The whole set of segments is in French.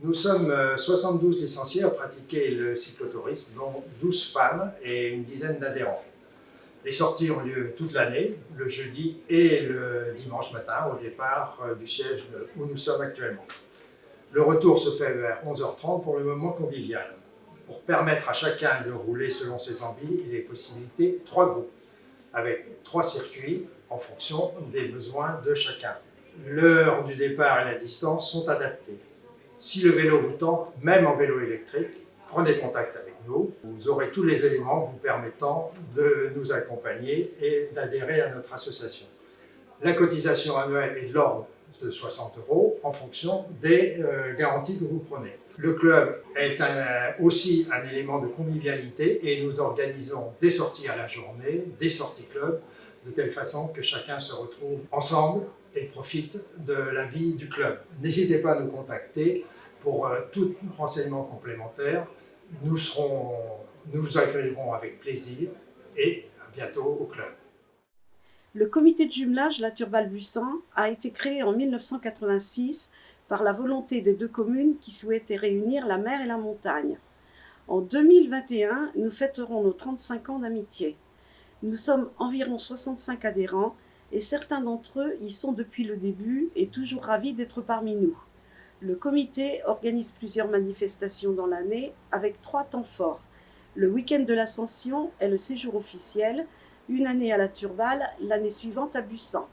Nous sommes 72 licenciés à pratiquer le cyclotourisme, dont 12 femmes et une dizaine d'adhérents. Les sorties ont lieu toute l'année, le jeudi et le dimanche matin, au départ du siège où nous sommes actuellement. Le retour se fait vers 11h30 pour le moment convivial. Pour permettre à chacun de rouler selon ses envies et les possibilités, 3 groupes, avec 3 circuits en fonction des besoins de chacun. L'heure du départ et la distance sont adaptés. Si le vélo vous tente, même en vélo électrique, prenez contact avec nous. Vous aurez tous les éléments vous permettant de nous accompagner et d'adhérer à notre association. La cotisation annuelle est de l'ordre de 60 € en fonction des garanties que vous prenez. Le club est aussi un élément de convivialité et nous organisons des sorties à la journée, des sorties club, de telle façon que chacun se retrouve ensemble et profite de la vie du club. N'hésitez pas à nous contacter pour tout renseignement complémentaire. Nous vous accueillerons avec plaisir et à bientôt au club. Le comité de jumelage La Turballe-Bussan a été créé en 1986 par la volonté des 2 communes qui souhaitaient réunir la mer et la montagne. En 2021, nous fêterons nos 35 ans d'amitié. Nous sommes environ 65 adhérents et certains d'entre eux y sont depuis le début et toujours ravis d'être parmi nous. Le comité organise plusieurs manifestations dans l'année avec 3 temps forts. Le week-end de l'Ascension est le séjour officiel, une année à la Turballe, l'année suivante à Bussan.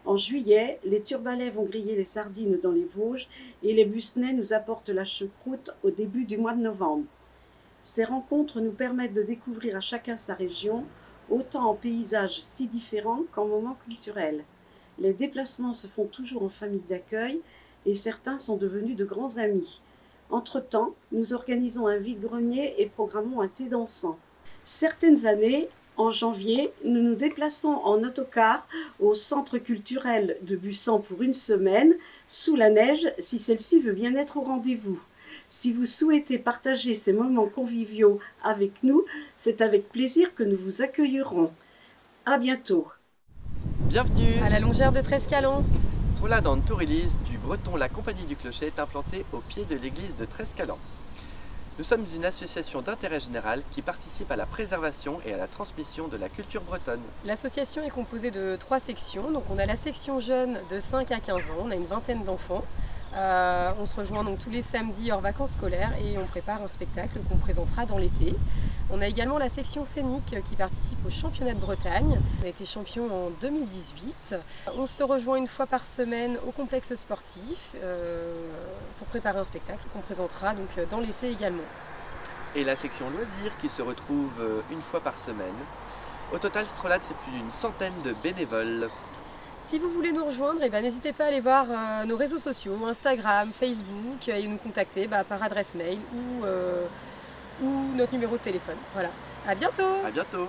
En juillet, les Turbalais vont griller les sardines dans les Vosges et les Bussenais nous apportent la choucroute au début du mois de novembre. Ces rencontres nous permettent de découvrir à chacun sa région, autant en paysages si différents qu'en moments culturels. Les déplacements se font toujours en famille d'accueil et certains sont devenus de grands amis. Entre-temps, nous organisons un vide-grenier et programmons un thé dansant. Certaines années, en janvier, nous nous déplaçons en autocar au centre culturel de Bussan pour une semaine, sous la neige, si celle-ci veut bien être au rendez-vous. Si vous souhaitez partager ces moments conviviaux avec nous, c'est avec plaisir que nous vous accueillerons. À bientôt. Bienvenue à la longère de Trescalon. Sulla dans Tourilis du Breton, la compagnie du Clocher est implantée au pied de l'église de Trescalan. Nous sommes une association d'intérêt général qui participe à la préservation et à la transmission de la culture bretonne. L'association est composée de 3 sections. Donc on a la section jeune de 5 à 15 ans, on a une vingtaine d'enfants. On se rejoint donc tous les samedis hors vacances scolaires et on prépare un spectacle qu'on présentera dans l'été. On a également la section scénique qui participe au championnat de Bretagne. On a été champion en 2018. On se rejoint une fois par semaine au complexe sportif pour préparer un spectacle qu'on présentera donc dans l'été également. Et la section loisirs qui se retrouve une fois par semaine. Au total, Strolade, c'est plus d'une centaine de bénévoles. Si vous voulez nous rejoindre, n'hésitez pas à aller voir nos réseaux sociaux, Instagram, Facebook, et nous contacter par adresse mail ou notre numéro de téléphone. Voilà. À bientôt. À bientôt.